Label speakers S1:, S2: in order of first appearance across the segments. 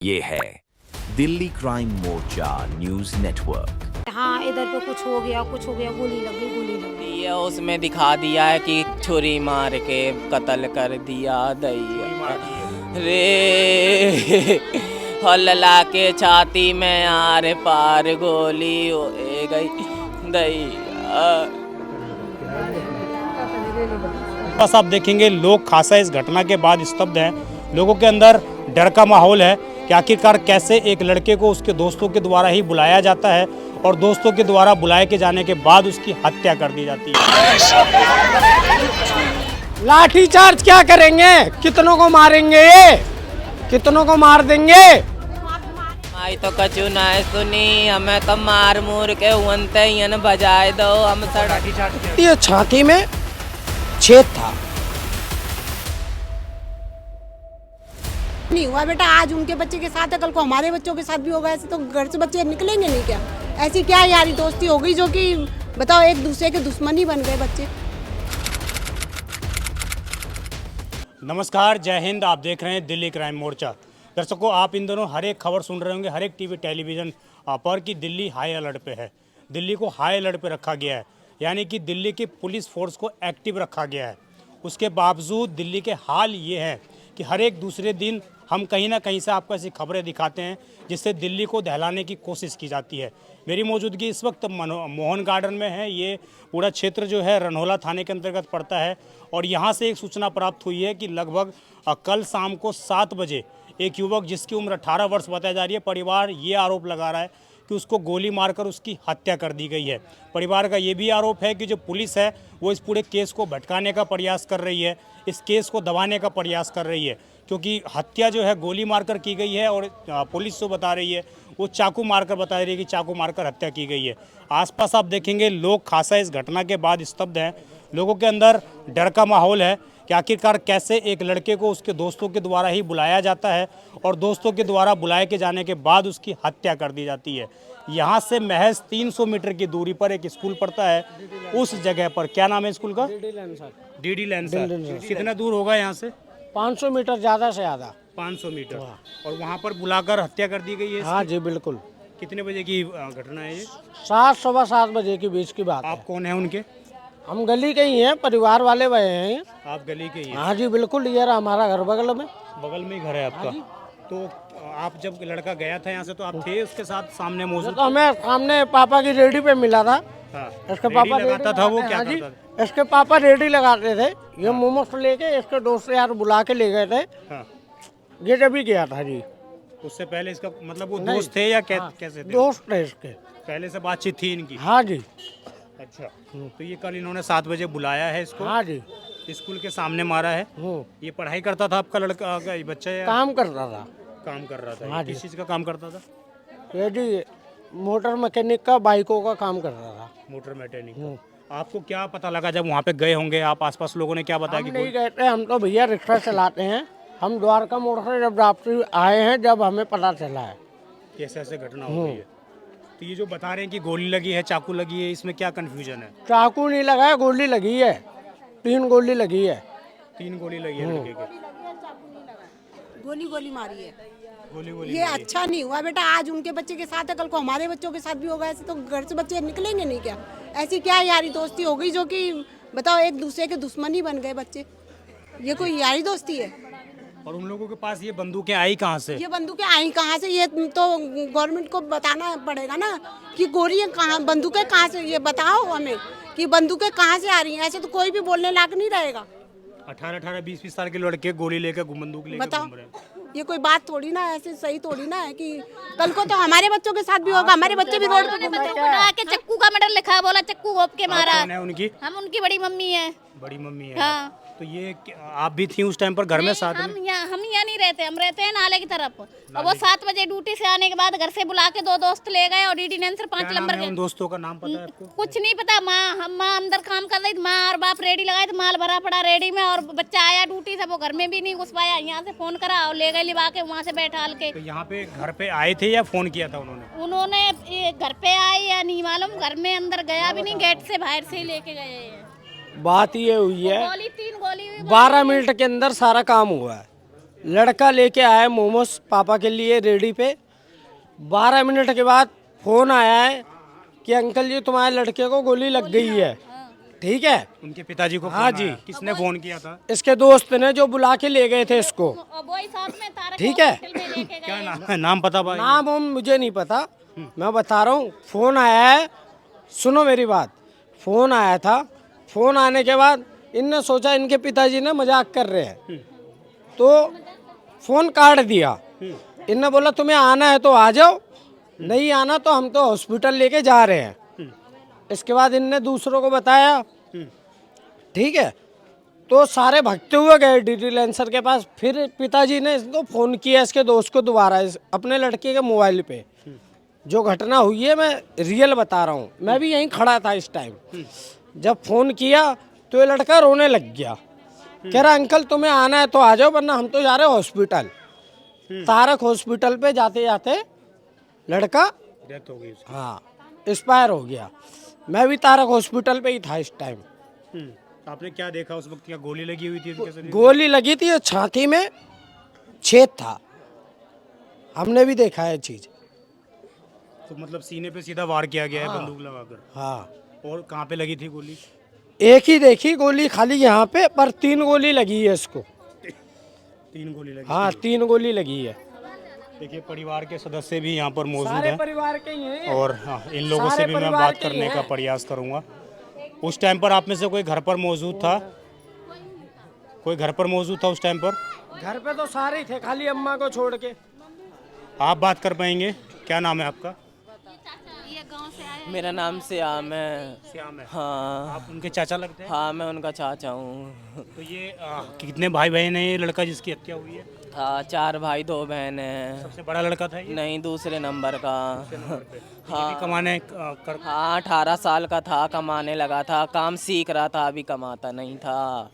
S1: ये है दिल्ली क्राइम मोर्चा news network.
S2: हाँ, इधर पे कुछ हो गया, गोली लग गई।
S3: ये उसमें दिखा दिया है कि छुरी मार के कत्ल कर दिया दैया रे हल्ला के छाती में आर पार गोली हो गई दैया।
S4: बस आप देखेंगे लोग खासा इस घटना के बाद स्तब्ध हैं। लोगों के अंदर डर का माहौल है कि आखिरकार कैसे एक लड़के को उसके दोस्तों के द्वारा ही बुलाया जाता है और दोस्तों के द्वारा बुलाए के जाने के बाद उसकी हत्या कर दी जाती है। लाठीचार्ज क्या करेंगे? कितनों को मारेंगे? कितनों को मार देंगे?
S3: आई तो कचू ना सुनी, हमें तो मार मूर के उनते ही बजाए दो हम सड़क।
S4: ये छाती में छेद था।
S2: नहीं हुआ बेटा, आज उनके बच्चे के साथ है, कल को हमारे बच्चों के साथ भी होगा। ऐसे तो घर से बच्चे निकलेंगे नहीं क्या? ऐसी क्या यारी दोस्ती हो गई जो कि बताओ एक दूसरे के दुश्मन ही बन गए बच्चे।
S4: नमस्कार, जय हिंद। आप देख रहे हैं दिल्ली क्राइम मोर्चा। दर्शकों, आप इन दोनों हर एक खबर सुन रहे होंगे हर एक टीवी टेलीविजन पर कि दिल्ली हाई अलर्ट पे है। दिल्ली को हाई अलर्ट पे रखा गया है, यानी कि दिल्ली की पुलिस फोर्स को एक्टिव रखा गया है। उसके बावजूद दिल्ली के हाल ये हैं कि हर एक दूसरे दिन हम कहीं ना कहीं से आपको ऐसी खबरें दिखाते हैं जिससे दिल्ली को दहलाने की कोशिश की जाती है। मेरी मौजूदगी इस वक्त मोहन गार्डन में है। ये पूरा क्षेत्र जो है रनहोला थाने के अंतर्गत पड़ता है और यहाँ से एक सूचना प्राप्त हुई है कि लगभग कल शाम को 7 बजे एक युवक जिसकी उम्र 18 वर्ष बताई जा रही है, परिवार ये आरोप लगा रहा है कि उसको गोली मारकर उसकी हत्या कर दी गई है। परिवार का ये भी आरोप है कि जो पुलिस है वो इस पूरे केस को भटकाने का प्रयास कर रही है, इस केस को दबाने का प्रयास कर रही है, क्योंकि हत्या जो है गोली मारकर की गई है और पुलिस जो बता रही है वो चाकू मारकर बता रही है कि चाकू मारकर हत्या की गई है। आसपास आप देखेंगे लोग खासा इस घटना के बाद स्तब्ध हैं। लोगों के अंदर डर का माहौल है कि आखिरकार कैसे एक लड़के को उसके दोस्तों के द्वारा ही बुलाया जाता है और दोस्तों के द्वारा बुलाए के जाने के बाद उसकी हत्या कर दी जाती है। यहाँ से महज 300 मीटर की दूरी पर एक स्कूल पड़ता है। उस जगह पर क्या नाम है स्कूल का? DD lancer. कितना दूर होगा यहाँ से?
S5: 500 मीटर ज़्यादा से ज़्यादा।
S4: 500 मीटर। और वहाँ पर बुलाकर हत्या कर दी गई है।
S5: हाँ जी बिल्कुल।
S4: कितने बजे की घटना है ये?
S5: 7 सवा 7 बजे के बीच की बात है।
S4: आप कौन है उनके?
S5: हम गली के ही हैं, परिवार वाले वह हैं।
S4: आप गली के ही हैं?
S5: हाँ जी बिल्कुल, ये रहा हमारा घर बगल में।
S4: बगल में ही घर है आपका? तो आप जब लड़का गया था यहाँ से तो आप थे उसके साथ सामने मौजूद?
S5: तो हमें सामने पापा की रेडी पे मिला था।
S4: हाँ।
S5: इसके पापा
S4: लगाता था वो? क्या
S5: हाँ जी,
S4: करता था?
S5: इसके पापा रेडी लगाते थे। ये मोमोस लेके इसके दोस्त यार बुला के ले गए थे।
S4: हाँ।
S5: ये जब ही गया था जी।
S4: उससे पहले इसका मतलब वो दोस्त थे या कैसे थे?
S5: दोस्त थे इसके।
S4: पहले से बातचीत थी इनकी?
S5: हाँ जी।
S4: अच्छा, तो ये कल इन्होंने 7 बजे बुलाया है इसको?
S5: हाँ जी।
S4: स्कूल के सामने मारा है। ये पढ़ाई करता था आपका लड़का बच्चा या
S5: काम करता था?
S4: काम कर रहा था।
S5: हाँ
S4: किस चीज़ का काम करता था?
S5: ये जी मोटर मैकेनिक का, बाइकों का काम करता था।
S4: मोटर मैकेनिक का। आपको क्या पता लगा जब वहाँ पे गए होंगे आप? आसपास लोगों ने क्या बताया?
S5: हम नहीं गए थे, हम तो भैया रिक्शा चलाते हैं। हम द्वारका मोड़ से जब वापसी आए हैं जब हमें पता चला है
S4: कैसे ऐसे घटना हो गई है। तो ये जो बता रहे हैं कि गोली लगी है, चाकू लगी है, इसमें क्या कंफ्यूजन है?
S5: चाकू नहीं लगा है, गोली लगी है। 3 गोली लगी है।
S4: 3 गोली लगी है लड़के के?
S2: गोली मारी है।
S4: गोली
S2: ये अच्छा नहीं हुआ बेटा, आज उनके बच्चे के साथ है, कल को हमारे बच्चों के साथ भी होगा। ऐसे तो घर से बच्चे निकलेंगे नहीं क्या? ऐसी क्या यारी दोस्ती हो गई जो कि बताओ एक दूसरे के दुश्मन ही बन गए बच्चे। ये कोई यारी दोस्ती है?
S4: और उन लोगों के पास ये बंदूकें आई कहाँ से?
S2: ये बंदूकें आई कहाँ से? ये तो गवर्नमेंट को बताना पड़ेगा ना कि गोलियां कहाँ, बंदूकें कहाँ से, ये बताओ हमें कि बंदूकें कहाँ से आ रही हैं। ऐसे तो कोई भी बोलने लायक नहीं रहेगा।
S4: 18-18, 20-20 साल के लड़के गोली लेकर बंदूक लेकर
S2: बताओ,
S4: घूम रहे हैं।
S2: ये कोई बात थोड़ी ना, ऐसे सही थोड़ी ना है कि कल को तो हमारे बच्चों के साथ भी होगा। हमारे बच्चे भी रोड पे घूमते हैं।
S6: के चक्कू का मर्डर लिखा, बोला चक्कू घोप के मारा।
S4: कौन है उनकी?
S6: हम उनकी बड़ी मम्मी है।
S4: बड़ी मम्मी है।
S6: हाँ।
S4: तो ये आप भी थी उस टाइम पर घर में साथ में?
S6: हम यहाँ नहीं रहते, हम रहते हैं नाले की तरफ। और वो 7 बजे ड्यूटी से आने के बाद घर से बुला के 2 दोस्त ले गए और डीडी लैंसर 5 नंबर के।
S4: उन दोस्तों का नाम पता है आपको?
S6: कुछ नहीं पता। माँ अंदर काम कर रही थी, माँ और बाप रेडी लगाए थे, माल भरा पड़ा रेडी में, और बच्चा आया ड्यूटी से, वो घर में भी नहीं घुस पाया। यहाँ से फोन करा और ले गए लिबा के, वहाँ से बैठा के।
S4: तो यहाँ पे घर पे आए थे या फोन किया था उन्होंने?
S6: उन्होंने घर पे आए या नहीं मालूम, घर में अंदर गया भी नहीं, गेट से बाहर से ही लेके गए हैं।
S5: बात ये हुई है,
S6: गोली 3 गोली
S5: 12 मिनट के अंदर सारा काम हुआ है। लड़का लेके आया मोमोज पापा के लिए रेडी पे। 12 मिनट के बाद फ़ोन आया है कि अंकल जी तुम्हारे लड़के को गोली लग गई है। ठीक है,
S4: उनके पिताजी को
S5: हाँ
S4: फोन
S5: जी।
S4: आया। किसने फोन किया था?
S5: इसके दोस्त ने जो बुला के ले गए थे इसको।
S6: और वही साथ में तारक
S5: ठीक है।
S6: हॉस्पिटल में लेके
S4: क्या
S6: गए।
S4: नाम है? नाम पता भाई?
S5: नाम वाम मुझे नहीं पता, मैं बता रहा हूँ। फ़ोन आया है, सुनो मेरी बात। फ़ोन आया था, फ़ोन आने के बाद इनने सोचा इनके पिताजी ने मजाक कर रहे हैं, तो फ़ोन काट दिया। इनने बोला तुम्हें आना है तो आ जाओ, नहीं आना तो हम तो हॉस्पिटल लेके जा रहे हैं। इसके बाद इनने दूसरों को बताया। ठीक है, तो सारे भागते हुए गए डीडी लेंसर के पास। फिर पिताजी ने इसको फ़ोन किया इसके दोस्त को दोबारा अपने लड़के के मोबाइल पे। जो घटना हुई है मैं रियल बता रहा हूँ, मैं भी यहीं खड़ा था इस टाइम। जब फ़ोन किया तो ये लड़का रोने लग गया, कह रहा अंकल तुम्हें आना है तो आ जाओ वरना हम तो जा रहे हैं हॉस्पिटल। तारक हॉस्पिटल पे जाते जाते लड़का
S4: डेथ हो गई उसकी।
S5: हाँ एक्सपायर हो गया। मैं भी तारक हॉस्पिटल पे ही था इस टाइम।
S4: आपने क्या देखा उस वक्त? क्या गोली लगी हुई थी उनके शरीर?
S5: गोली लगी थी, छाती में छेद था, हमने भी देखा है चीज।
S4: तो मतलब सीने पे सीधा वार किया गया है बंदूक लगाकर।
S5: हाँ,
S4: और कहाँ पे लगी थी गोली?
S5: एक ही देखी गोली खाली यहाँ पे, पर 3 गोली लगी है इसको।
S4: 3 गोली लगी।
S5: हाँ 3 गोली लगी है।
S4: देखिए परिवार के सदस्य भी यहाँ पर मौजूद
S5: सारे
S4: हैं
S5: परिवार के ही हैं।
S4: और हाँ, इन लोगों से
S5: सारे
S4: भी मैं
S5: परिवार
S4: बात
S5: के ही
S4: करने का
S5: हैं।
S4: प्रयास करूँगा। उस टाइम पर आप में से कोई घर पर मौजूद था? कोई घर पर मौजूद था उस टाइम पर?
S5: घर पे तो सारे ही थे, खाली अम्मा को छोड़ के।
S4: आप बात कर पाएंगे? क्या नाम है आपका?
S3: मेरा नाम श्याम है।
S4: श्याम है।
S3: हाँ
S4: आप उनके चाचा लगते हैं?
S3: हाँ, मैं उनका चाचा हूँ।
S4: तो ये कितने भाई बहन हैं ये लड़का जिसकी हत्या हुई है?
S3: हाँ, 4 भाई 2 बहन हैं।
S4: सबसे बड़ा लड़का था ये?
S3: नहीं, दूसरे नंबर का।
S4: हाँ कमाने कर
S3: हाँ, 18 साल का था, कमाने लगा था, काम सीख रहा था, अभी कमाता नहीं था।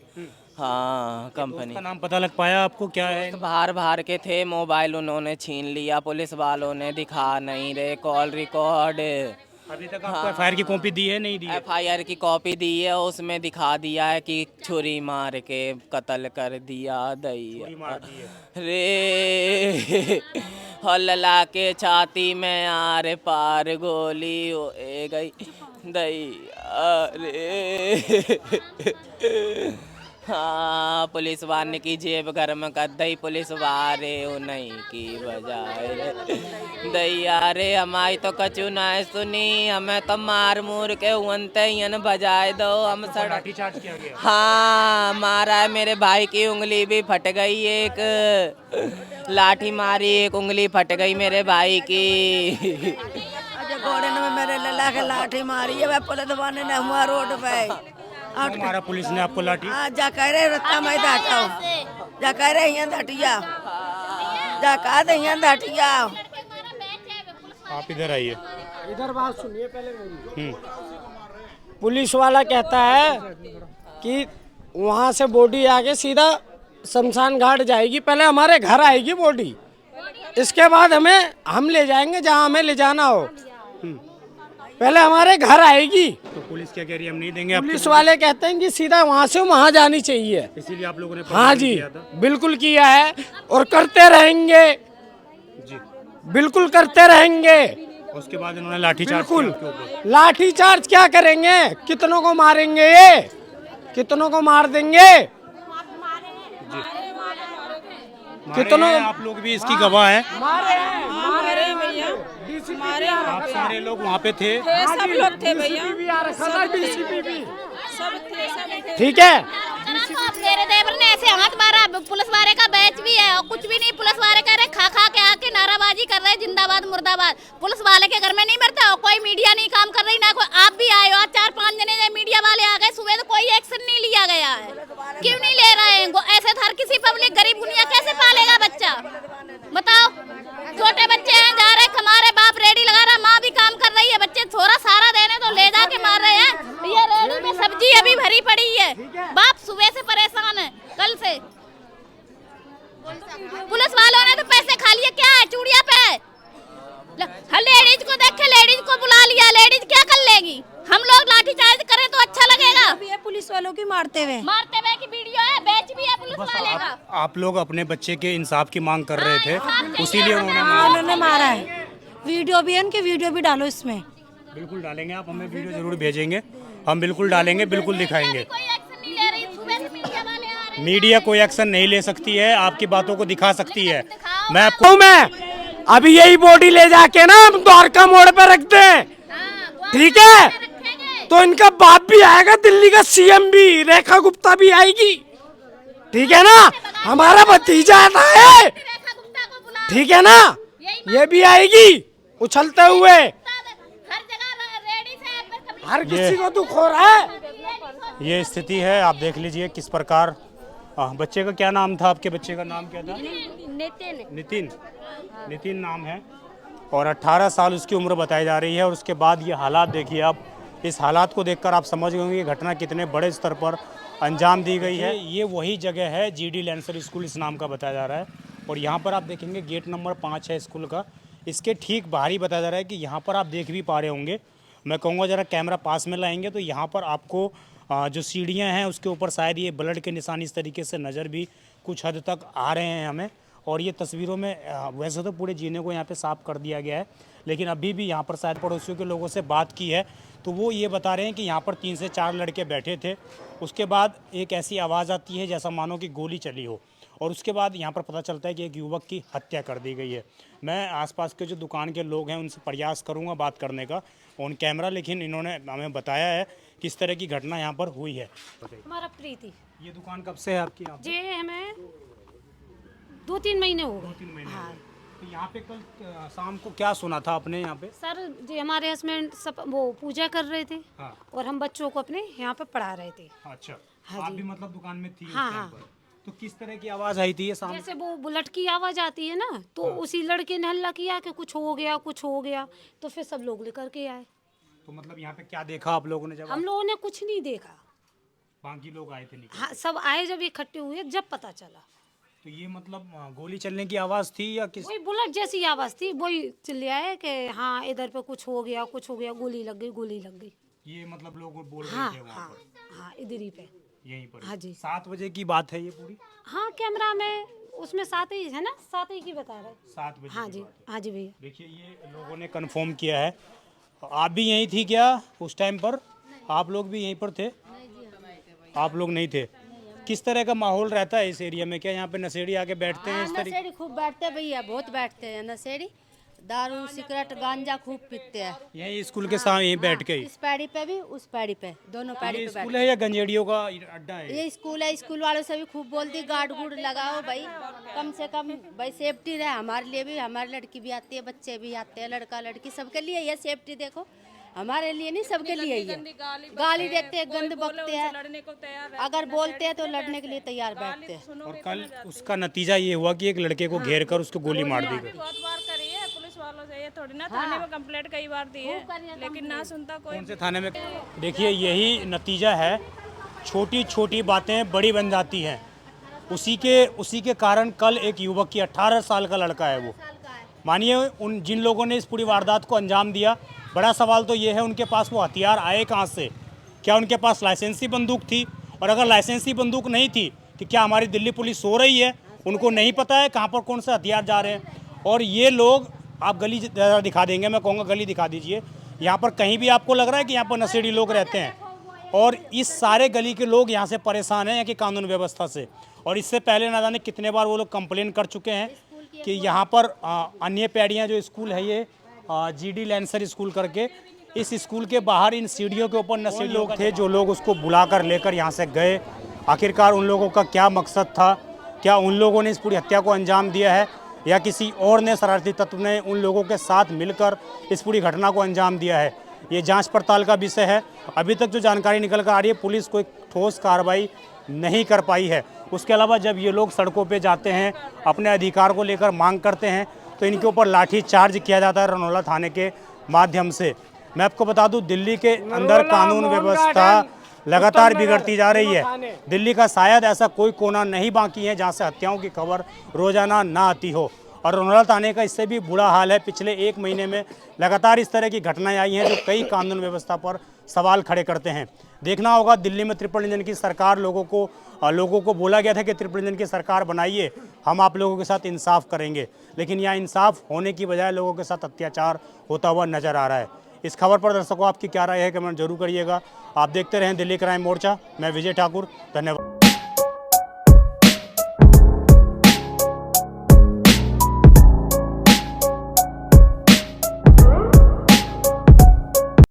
S3: हाँ, कंपनी
S4: का नाम पता लग पाया आपको? क्या है?
S3: बाहर बाहर के थे, मोबाइल उन्होंने छीन लिया, पुलिस वालों ने दिखा नहीं रहे, कॉल रिकॉर्ड।
S4: अभी तक आपको एफआईआर की कॉपी दी है? नहीं दी है?
S3: FIR की कॉपी दी है, उसमें दिखा दिया है कि छुरी मार के कत्ल कर दिया दैया रे। हल्ला के छाती में आर पार गोली होए गई दैया रे। हाँ, पुलिस वाले की जेब गर्म कर दई, पुलिस वाले नहीं की बजाय दैया रे। हमारी तो कचू ना सुनी, हमें तो मार मूर के उनते ही बजाए दो। हम सड़क
S4: लाठीचार्ज किया गया?
S3: हाँ, मारा है, मेरे भाई की उंगली भी फट गई, एक लाठी मारी, एक उंगली फट गई मेरे भाई की।
S7: घोड़े में मेरे लला के लाठी मारी है, पुलिस वाले ने हुआ रोड पे।
S4: हमारा पुलिस ने आपको लाठी?
S7: हाँ, जा कह रहे रत्ता मैं हटाओ, जा कह रहे यहाँ हटिया, जा कहा दे यहाँ हटिया।
S4: आप इधर आइए।
S5: इधर बात सुनिए पहले मेरी। पुलिस वाला कहता है कि वहाँ से बॉडी आके सीधा शमशान घाट जाएगी, पहले हमारे घर आएगी बॉडी, इसके बाद हम ले जाएंगे जहाँ हमें ले जाना हो, पहले हमारे घर आएगी।
S4: तो पुलिस क्या कह रही है? हम नहीं देंगे आपको?
S5: पुलिस वाले कहते हैं कि सीधा वहाँ से वहाँ जानी चाहिए।
S4: इसीलिए आप लोगों ने
S5: हाँ
S4: प्रदर्शन
S5: जी,
S4: किया था?
S5: बिल्कुल किया है और करते रहेंगे
S4: जी।
S5: बिल्कुल करते रहेंगे।
S4: उसके बाद इन्होंने लाठीचार्ज
S5: बिल्कुल
S4: किया आपके ऊपर?
S5: लाठीचार्ज क्या करेंगे, कितनों को मारेंगे, ये कितनों को मार देंगे, कितनों
S4: आप लोग भी इसकी गवाह हैं।
S7: मारे भैया, मारे
S4: आप सारे लोग वहाँ पे थे?
S7: सब लोग थे भैया,
S5: सब
S7: थे।
S5: ठीक है।
S6: मेरे देवर ने ऐसे हाथ मारा, पुलिस वाले का बैच भी है और कुछ भी नहीं। पुलिस वाले कह रहे खा खा के आके नाराबाजी कर रहे, जिंदाबाद मुर्दाबाद। पुलिस वाले के घर में नहीं मरता, कोई मीडिया नहीं काम कर रही, ना कोई। आप भी आए हो, 4-5 जने मीडिया वाले आ गए सुबह, तो कोई एक्शन नहीं लिया गया है। क्यों नहीं ले रहे हैं? ऐसे हर किसी पब्लिक गरीब दुनिया कैसे पालेगा बच्चा, बताओ? छोटे बच्चे हैं, जा रहे कमा रहे, बाप रेडी लगा रहा, माँ भी काम कर रही है, बच्चे थोड़ा सारा देने तो ले जाके मार रहे हैं। ये रेडी में सब्जी अभी भरी पड़ी है, बाप सुबह से परेशान है, कल से। पुलिस वालों ने तो पैसे खा लिए, क्या है चूड़िया पे? लेडीज को देख के लेडीज को बुला लिया, लेडीज क्या कर लेगी? हम लोग लाठीचार्ज करें तो अच्छा लगेगा?
S7: ये पुलिस वालों की मारते हुए
S6: की वीडियो है, बैच भी है पुलिस वाले का।
S4: आप लोग अपने बच्चे के इंसाफ की मांग कर रहे थे, उसीलिए उन्होंने
S8: मारा है। वीडियो भी है, उनके वीडियो भी डालो इसमें।
S4: बिल्कुल डालेंगे, आप हमें वीडियो जरूर भेजेंगे, हम बिल्कुल डालेंगे, बिल्कुल दिखाएंगे। मीडिया कोई एक्शन नहीं ले सकती है, आपकी बातों को दिखा सकती है। मैं आपको
S5: अभी यही बॉडी ले जाके ना हम द्वारका मोड़ पे रखते हैं, ठीक है? तो इनका बाप भी आएगा, दिल्ली का सीएम भी, रेखा गुप्ता भी आएगी, ठीक है ना? हमारा भतीजा आता है, ठीक है ना? ये भी आएगी उछलते हुए। हर किसी को दुख हो रहा है।
S4: ये स्थिति है, आप देख लीजिए किस प्रकार। बच्चे का क्या नाम था? आपके बच्चे का नाम क्या था? नितिन। नितिन नाम है और 18 साल उसकी उम्र बताई जा रही है। और उसके बाद ये हालात देखिए आप, इस हालात को देखकर आप समझ गए होंगे ये घटना कितने बड़े स्तर पर अंजाम दी गई है। ये वही जगह है, जीडी लैंसर स्कूल इस नाम का बताया जा रहा है। और यहाँ पर आप देखेंगे गेट नंबर 5 है स्कूल का, इसके ठीक बाहर ही बताया जा रहा है कि यहाँ पर आप देख भी पा रहे होंगे। मैं कहूँगा ज़रा कैमरा पास में लाएंगे तो यहाँ पर आपको जो सीढ़ियाँ हैं उसके ऊपर शायद ये ब्लड के निशान इस तरीके से नज़र भी कुछ हद तक आ रहे हैं हमें। और ये तस्वीरों में वैसे तो पूरे जीने को यहाँ पे साफ कर दिया गया है, लेकिन अभी भी यहाँ पर शायद पड़ोसियों के लोगों से बात की है तो वो ये बता रहे हैं कि यहाँ पर 3 से 4 लड़के बैठे थे। उसके बाद एक ऐसी आवाज़ आती है जैसा मानो कि गोली चली हो, और उसके बाद यहाँ पर पता चलता है कि एक युवक की हत्या कर दी गई है। मैं आसपास के जो दुकान के लोग हैं उनसे प्रयास करूँगा बात करने का ऑन कैमरा, लेकिन इन्होंने हमें बताया है किस तरह की घटना यहाँ पर हुई है।
S8: हमारा प्रीति,
S4: ये दुकान कब से है आपकी? यहाँ
S8: जी हमें 2-3 महीने हो गए।
S4: 2-3 महीने। हाँ। तो यहाँ पे कल शाम को क्या सुना था आपने यहाँ पे?
S8: सर जी हमारे हस्बैंड सब वो पूजा कर रहे थे।
S4: हाँ।
S8: और हम बच्चों को अपने यहाँ पे पढ़ा रहे थे।
S4: अच्छा।
S8: हाँ
S4: आप
S8: जी।
S4: भी मतलब दुकान में थी उस
S8: हाँ,
S4: टाइम
S8: हाँ।
S4: पर? तो किस तरह की आवाज़ आई थी ये शाम?
S8: जैसे वो बुलेट की आवाज आती है ना, तो उसी लड़के ने हल्ला किया कि कुछ हो गया, कुछ हो गया। तो फिर सब लोग लेकर के आए।
S4: तो मतलब यहाँ पे क्या देखा आप लोगों ने जब?
S8: हम लोगों ने कुछ नहीं देखा।
S4: बाकी लोग आए थे लेकिन?
S8: हाँ, सब आए जब इकट्ठे हुए जब पता चला।
S4: तो ये मतलब गोली चलने की आवाज़ थी या किस?
S8: वही बुलेट जैसी आवाज थी, वही चिल्लाए कि हाँ इधर पे कुछ हो गया, कुछ हो गया, गोली लग गई, गोली लग गई।
S4: ये मतलब लोग बोल
S8: हाँ
S4: रहे थे वहाँ
S8: हाँ
S4: पर?
S8: हाँ, इधर ही पे।
S4: यहीं पर?
S8: हाँ जी।
S4: 7 बजे की बात है ये पूरी?
S8: हाँ, कैमरा में उसमें 7 ही है ना, 7 ही की बता रहे।
S4: 7 बजे
S8: हाँ
S4: की
S8: जी,
S4: बात है।
S8: हाँ जी भैया।
S4: देखिए ये लोगों ने कंफर्म किया है। आप भी यहीं थी क्या उस टाइम पर? आप लोग भी यहीं पर थे? आप लोग नहीं थे। किस तरह का माहौल रहता है इस एरिया में? क्या यहाँ पे नशेड़ी आके बैठते हैं इस तरीके?
S9: नशेड़ी खूब बैठते हैं भैया, बहुत बैठते हैं नशेड़ी। दारू सिगरेट गांजा खूब पीते हैं।
S4: यहीं स्कूल के सामने यहीं बैठ के ही?
S9: इस पैड़ी पे भी उस पैड़ी पे, दोनों पैड़ी
S4: ये
S9: पे
S4: स्कूल है या गंजेड़ियों का अड्डा है?
S9: ये स्कूल है। स्कूल वालों से भी खूब बोलती गार्ड गुड़ लगाओ भाई, कम से कम भाई सेफ्टी रहे हमारे लिए भी। हमारी लड़की भी आती है, बच्चे भी आते हैं, लड़का लड़की सबके लिए ये सेफ्टी। देखो हमारे लिए नहीं, सबके लिए ही है। गाली देते हैं, गंद बकते हैं, अगर बोलते हैं तो लड़ने के लिए तैयार बैठते हैं।
S4: और कल उसका नतीजा ये हुआ कि एक लड़के को घेर कर उसको गोली मार दी गई।
S10: बहुत बार करी है पुलिस वालों से, ये थोड़ी ना थाने में कंप्लेंट कई बार दी है, लेकिन ना सुनता कोई।
S4: कौन से थाने में? देखिए यही नतीजा है, छोटी छोटी बातें बड़ी बन जाती हैं। उसी के कारण कल एक युवक की 18 साल का लड़का है वो, मानिए उन जिन लोगों ने इस पूरी वारदात को अंजाम दिया, बड़ा सवाल तो ये है उनके पास वो हथियार आए कहाँ से? क्या उनके पास लाइसेंसी बंदूक थी? और अगर लाइसेंसी बंदूक नहीं थी तो क्या हमारी दिल्ली पुलिस सो रही है? उनको नहीं पता है कहाँ पर कौन से हथियार जा रहे हैं? और ये लोग, आप गली ज़रा दिखा देंगे, मैं कहूँगा गली दिखा दीजिए। यहाँ पर कहीं भी आपको लग रहा है कि यहाँ पर नशेड़ी लोग रहते हैं? और इस सारे गली के लोग यहाँ से परेशान हैं यहाँ की कानून व्यवस्था से। और इससे पहले ना जाने कितने बार वो लोग कंप्लेन कर चुके हैं कि यहाँ पर अन्य पैड़ियाँ जो स्कूल है ये जीडी लैंसर स्कूल करके, इस स्कूल के बाहर इन सीढ़ियों के ऊपर नशेड़ी लोग थे जो लोग उसको बुलाकर लेकर यहाँ से गए। आखिरकार उन लोगों का क्या मकसद था? क्या उन लोगों ने इस पूरी हत्या को अंजाम दिया है या किसी और ने, शरारती तत्व ने उन लोगों के साथ मिलकर इस पूरी घटना को अंजाम दिया है? ये जांच पड़ताल का विषय है। अभी तक जो जानकारी निकल कर आ रही है, पुलिस कोई ठोस कार्रवाई नहीं कर पाई है। उसके अलावा जब ये लोग सड़कों पे जाते हैं, अपने अधिकार को लेकर मांग करते हैं, तो इनके ऊपर लाठी चार्ज किया जाता है रनौला थाने के माध्यम से। मैं आपको बता दूं, दिल्ली के अंदर कानून व्यवस्था लगातार बिगड़ती जा रही है। दिल्ली का शायद ऐसा कोई कोना नहीं बाकी है जहां से हत्याओं की खबर रोजाना ना आती हो। और रोनाल्डो थाने का इससे भी बुरा हाल है। पिछले 1 महीने में लगातार इस तरह की घटनाएं आई हैं जो कई कानून व्यवस्था पर सवाल खड़े करते हैं। देखना होगा, दिल्ली में ट्रिपल इंजन की सरकार, लोगों को बोला गया था कि ट्रिपल इंजन की सरकार बनाइए, हम आप लोगों के साथ इंसाफ करेंगे, लेकिन यहाँ इंसाफ होने की बजाय लोगों के साथ अत्याचार होता हुआ नजर आ रहा है। इस खबर पर दर्शकों आपकी क्या राय है, कमेंट जरूर करिएगा। आप देखते रहें दिल्ली क्राइम मोर्चा। मैं विजय ठाकुर, धन्यवाद।